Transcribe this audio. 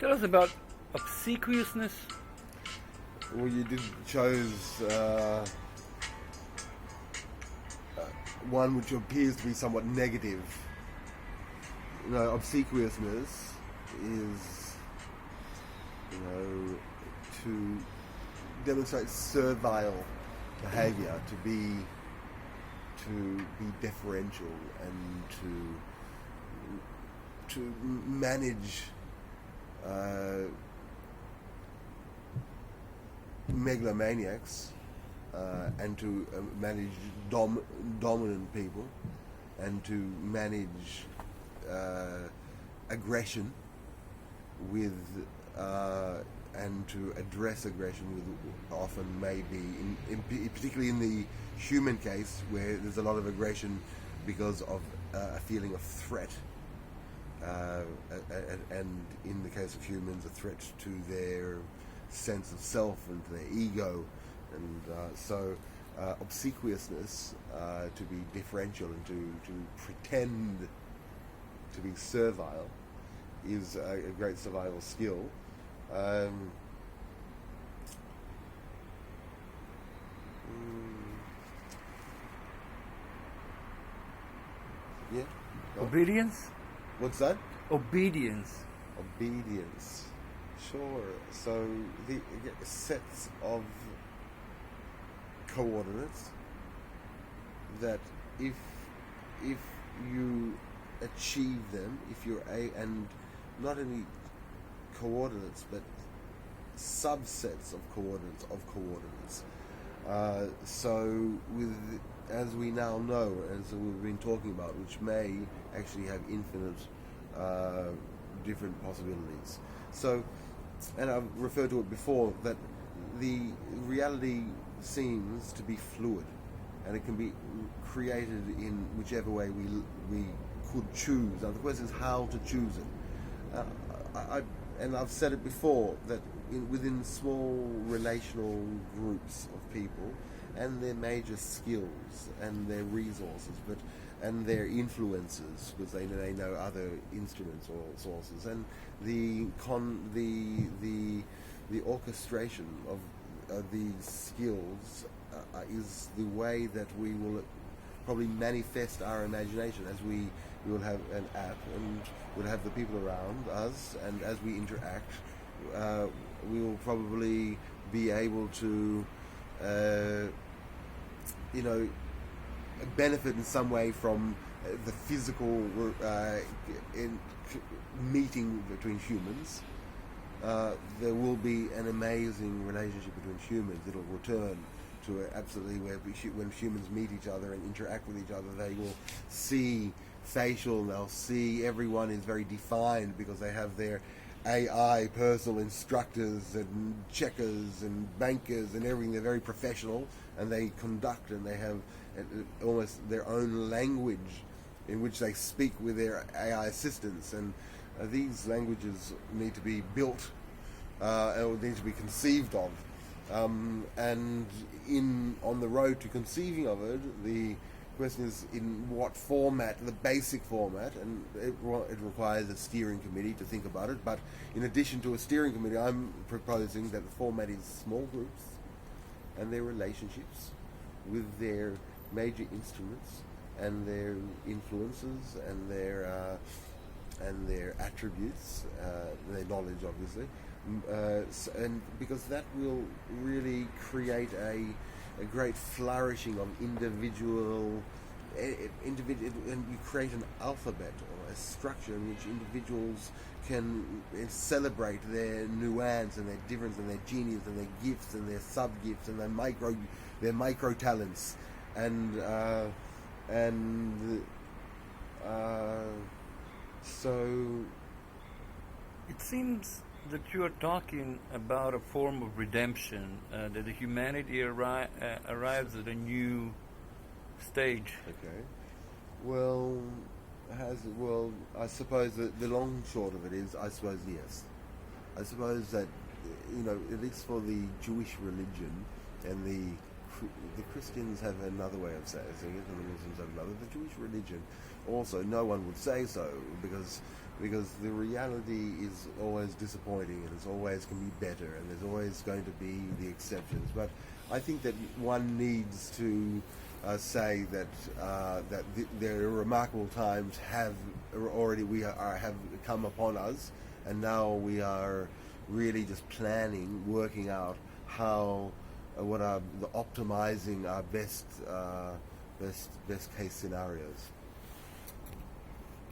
Tell us about obsequiousness. Well, you did chose one which appears to be somewhat negative. Obsequiousness is, to demonstrate servile behaviour, to be deferential, and to manage megalomaniacs, and to manage dominant people, and to manage aggression with and to address aggression with often maybe particularly in the human case, where there's a lot of aggression because of a feeling of threat, and in the case of humans, a threat to their sense of self and to their ego, and so obsequiousness, to be differential and to pretend to be servile, is a great survival skill. Yeah. Obedience? What's that? Obedience. Obedience. Sure. So the sets of coordinates that if you achieve them, if you're and not only coordinates but subsets of coordinates. So with, as we now know, as we've been talking about, which may actually have infinite different possibilities. So, and I've referred to it before, that the reality seems to be fluid, and it can be created in whichever way we could choose. Now the question is how to choose it. I've said it before, that within small relational groups of people, and their major skills and their resources, and their influences, because they know other instruments or sources, and the orchestration of these skills is the way that we will probably manifest our imagination, as we will have an app and we'll have the people around us, and as we interact, we will probably be able to benefit in some way from the physical meeting between humans. There will be an amazing relationship between humans. It'll return to absolutely where when humans meet each other and interact with each other, they will see facial, they'll see everyone is very defined because they have their AI personal instructors and checkers and bankers and everything. They're very professional, and they conduct, and they have almost their own language in which they speak with their AI assistants, and these languages need to be built or need to be conceived of, and on the road to conceiving of it, the question is in what format, the basic format, and it requires a steering committee to think about it. But in addition to a steering committee, I'm proposing that the format is small groups and their relationships with their major instruments and their influences and their attributes, their knowledge, obviously, and because that will really create a great flourishing of individual, and you create an alphabet or a structure in which individuals can celebrate their nuance and their difference and their genius and their gifts and their sub-gifts and their micro talents, and so it seems that you are talking about a form of redemption, that the humanity arrives at a new stage. Okay. Well, I suppose that the long short of it is, I suppose, yes. I suppose that, at least for the Jewish religion and the the Christians have another way of saying it, and the Muslims have another. The Jewish religion, also, no one would say so because the reality is always disappointing, and it's always can be better, and there's always going to be the exceptions. But I think that one needs to say that there are remarkable times have come upon us, and now we are really just planning, working out how what are optimizing our best case scenarios.